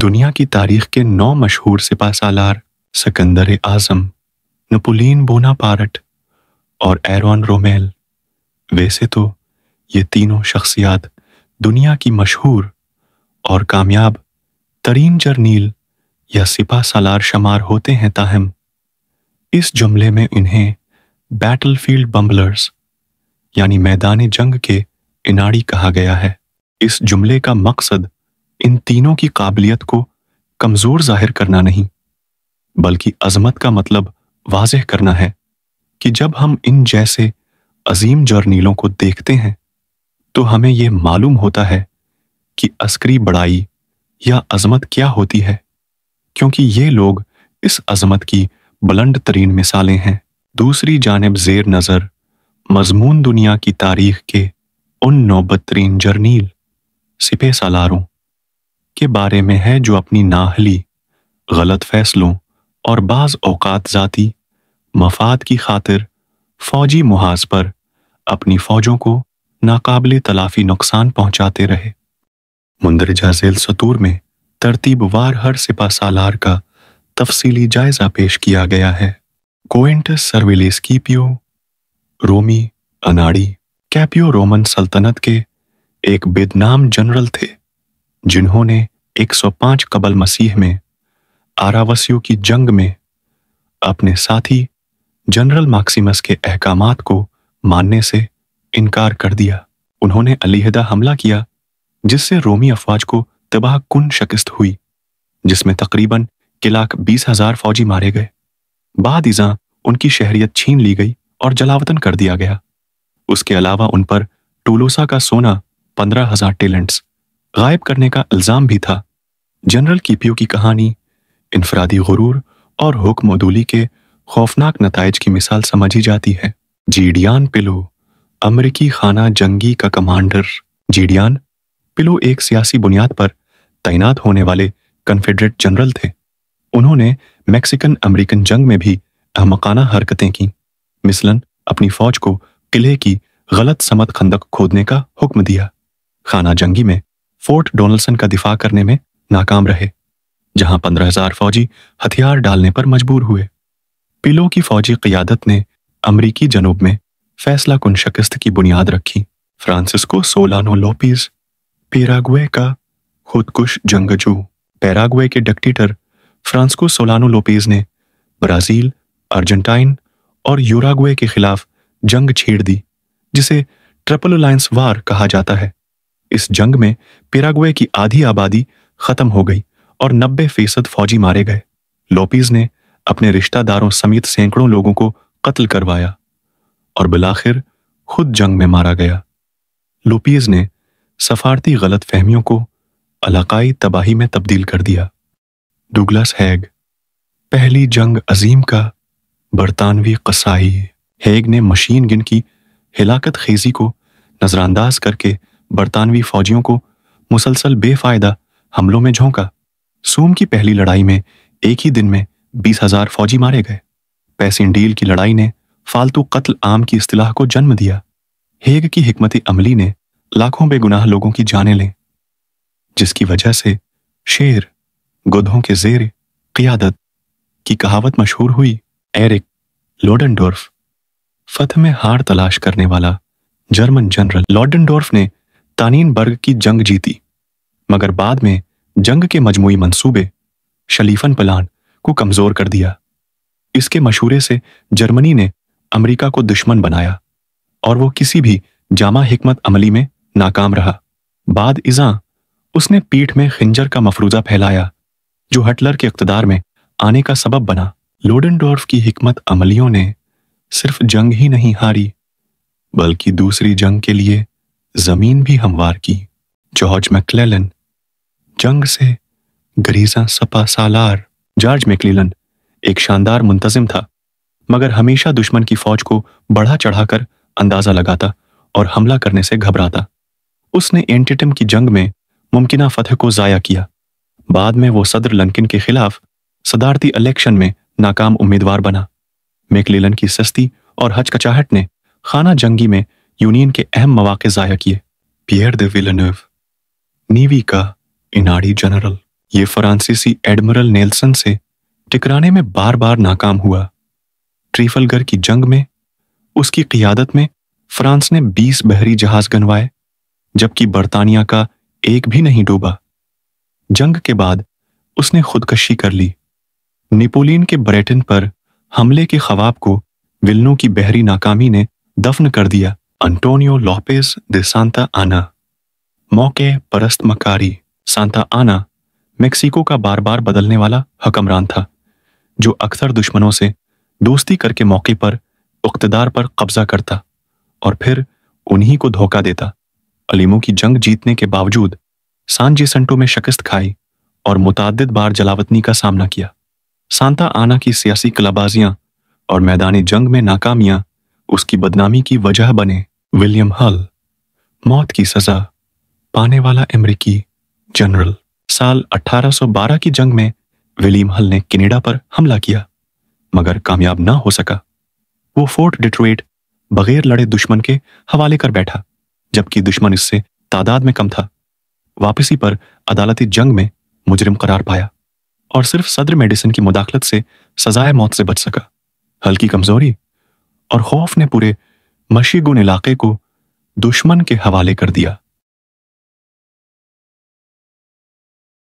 دنیا کی تاریخ کے 9 مشہور سپہ سالار سکندر اعظم، نپولین بوناپارٹ اور ایرون رومیل، ویسے تو یہ تینوں شخصیات دنیا کی مشہور اور کامیاب ترین جرنیل یا سپہ سالار شمار ہوتے ہیں، تاہم اس جملے میں انہیں بیٹل فیلڈ بمبلرز یعنی میدان جنگ کے اناڑی کہا گیا ہے۔ اس جملے کا مقصد ان تینوں کی قابلیت کو کمزور ظاہر کرنا نہیں، بلکہ عظمت کا مطلب واضح کرنا ہے کہ جب ہم ان جیسے عظیم جرنیلوں کو دیکھتے ہیں تو ہمیں یہ معلوم ہوتا ہے کہ عسکری بڑائی یا عظمت کیا ہوتی ہے، کیونکہ یہ لوگ اس عظمت کی بلند ترین مثالیں ہیں۔ دوسری جانب زیر نظر مضمون دنیا کی تاریخ کے ان نوبت ترین جرنیل سپہ سالاروں کے بارے میں ہے جو اپنی نااہلی، غلط فیصلوں اور بعض اوقات ذاتی مفاد کی خاطر فوجی محاذ پر اپنی فوجوں کو ناقابل تلافی نقصان پہنچاتے رہے۔ مندرجہ ذیل سطور میں ترتیب وار ہر سپہ سالار کا تفصیلی جائزہ پیش کیا گیا ہے۔ کوئنٹس سرویلیس کیپیو، رومی اناڑی کیپیو رومن سلطنت کے ایک بدنام جنرل تھے جنہوں نے 105 قبل مسیح میں آراوسیو کی جنگ میں اپنے ساتھی جنرل ماکسیمس کے احکامات کو ماننے سے انکار کر دیا۔ انہوں نے علیحدہ حملہ کیا جس سے رومی افواج کو تباہ کن شکست ہوئی، جس میں تقریباً 1,20,000 فوجی مارے گئے۔ بعد ازاں ان کی شہریت چھین لی گئی اور جلاوطن کر دیا گیا۔ اس کے علاوہ ان پر ٹولوسا کا سونا 15,000 ٹیلنٹس غائب کرنے کا الزام بھی تھا۔ جنرل کیپیو کی کہانی انفرادی غرور اور حکم عدولی کے خوفناک نتائج کی مثال سمجھی جاتی ہے۔ جیڈیان پلو، امریکی خانہ جنگی کا کمانڈر۔ جیڈیان پلو ایک سیاسی بنیاد پر تعینات ہونے والے کنفیڈریٹ جنرل تھے۔ انہوں نے میکسیکن امریکن جنگ میں بھی احمقانہ حرکتیں کیں، مثلاً اپنی فوج کو قلعے کی غلط سمت خندق کھودنے کا حکم دیا۔ خانہ جنگی میں فورٹ ڈونلسن کا دفاع کرنے میں ناکام رہے، جہاں 15,000 فوجی ہتھیار ڈالنے پر مجبور ہوئے۔ پلو کی فوجی قیادت نے امریکی جنوب میں فیصلہ کن شکست کی بنیاد رکھی۔ فرانسسکو سولانو لوپیز، پیراگوے کا خودکش جنگجو۔ پیراگوے کے ڈکٹیٹر فرانسسکو سولانو لوپیز نے برازیل، ارجنٹائن اور یوراگوے کے خلاف جنگ چھیڑ دی، جسے ٹرپل الائنس وار کہا جاتا ہے۔ اس جنگ میں پیراگوے کی آدھی آبادی ختم ہو گئی اور 90% فوجی مارے گئے۔ لوپیز نے اپنے رشتہ داروں سمیت سینکڑوں لوگوں کو قتل کروایا اور بالآخر خود جنگ میں مارا گیا۔ لوپیز نے سفارتی غلط فہمیوں کو علاقائی تباہی میں تبدیل کر دیا۔ ڈوگلس ہیگ، پہلی جنگ عظیم کا برطانوی قصائی۔ ہیگ نے مشین گن کی ہلاکت خیزی کو نظر انداز کر کے برطانوی فوجیوں کو مسلسل بے فائدہ حملوں میں جھونکا۔ سوم کی پہلی لڑائی میں ایک ہی دن میں 20,000 فوجی مارے گئے۔ پیسنڈیل کی لڑائی نے فالتو قتل عام کی اصطلاح کو جنم دیا۔ ہیگ کی حکمت عملی نے لاکھوں بے گناہ لوگوں کی جانیں لیں، جس کی وجہ سے شیر گدھوں کے زیر قیادت کی کہاوت مشہور ہوئی۔ ایرک لوڈنڈورف، فتح میں ہار تلاش کرنے والا جرمن جنرل لوڈنڈورف نے تانین برگ کی جنگ جیتی، مگر بعد میں جنگ کے مجموعی منصوبے شلیفن پلان کو کمزور کر دیا۔ اس کے مشورے سے جرمنی نے امریکہ کو دشمن بنایا اور وہ کسی بھی جامع حکمت عملی میں ناکام رہا۔ بعد ازاں اس نے پیٹھ میں خنجر کا مفروضہ پھیلایا جو ہٹلر کے اقتدار میں آنے کا سبب بنا۔ لوڈنڈورف کی حکمت عملیوں نے صرف جنگ ہی نہیں ہاری، بلکہ دوسری جنگ کے لیے زمین بھی ہموار کی۔ جارج میککلیلن، جنگ سے گریزاں سپہ سالار۔ جارج میککلیلن ایک شاندار منتظم تھا، مگر ہمیشہ دشمن کی فوج کو بڑھا چڑھا کر اندازہ لگاتا اور حملہ کرنے سے گھبراتا۔ اس نے اینٹیٹم کی جنگ میں ممکنہ فتح کو ضائع کیا۔ بعد میں وہ صدر لنکن کے خلاف صدارتی الیکشن میں ناکام امیدوار بنا۔ میککلیلن کی سستی اور ہچکچاہٹ نے خانہ جنگی میں یونین کے اہم مواقع ضائع کیے۔ پیئر دے ویلینوو، نیوی کا اناڑی جنرل۔ یہ فرانسیسی ایڈمرل نیلسن سے ٹکرانے میں بار بار ناکام ہوا۔ ٹریفلگر کی جنگ میں اس کی قیادت میں فرانس نے 20 بحری جہاز گنوائے، جبکہ برطانیہ کا ایک بھی نہیں ڈوبا۔ جنگ کے بعد اس نے خودکشی کر لی۔ نیپولین کے بریٹن پر حملے کے خواب کو ولنو کی بحری ناکامی نے دفن کر دیا۔ انٹونیو لوپیز دے سانتا آنا، موقع پرست مکاری۔ سانتا آنا میکسیکو کا بار بار بدلنے والا حکمران تھا، جو اکثر دشمنوں سے دوستی کر کے موقع پر اقتدار پر قبضہ کرتا اور پھر انہی کو دھوکہ دیتا۔ الیمو کی جنگ جیتنے کے باوجود سان جیسنٹو میں شکست کھائی اور متعدد بار جلاوطنی کا سامنا کیا۔ سانتا آنا کی سیاسی قلابازیاں اور میدانی جنگ میں ناکامیاں اس کی بدنامی کی وجہ بنے۔ ولیم ہل، موت کی سزا پانے والا امریکی جنرل۔ سال 1812 کی جنگ میں ولیم ہل نے کینیڈا پر حملہ کیا مگر کامیاب نہ ہو سکا۔ وہ فورٹ ڈیٹرویٹ بغیر لڑے دشمن کے حوالے کر بیٹھا، جبکہ دشمن اس سے تعداد میں کم تھا۔ واپسی پر عدالتی جنگ میں مجرم قرار پایا اور صرف صدر میڈیسن کی مداخلت سے سزائے موت سے بچ سکا۔ ہل کی کمزوری اور خوف نے پورے مشیگن علاقے کو دشمن کے حوالے کر دیا۔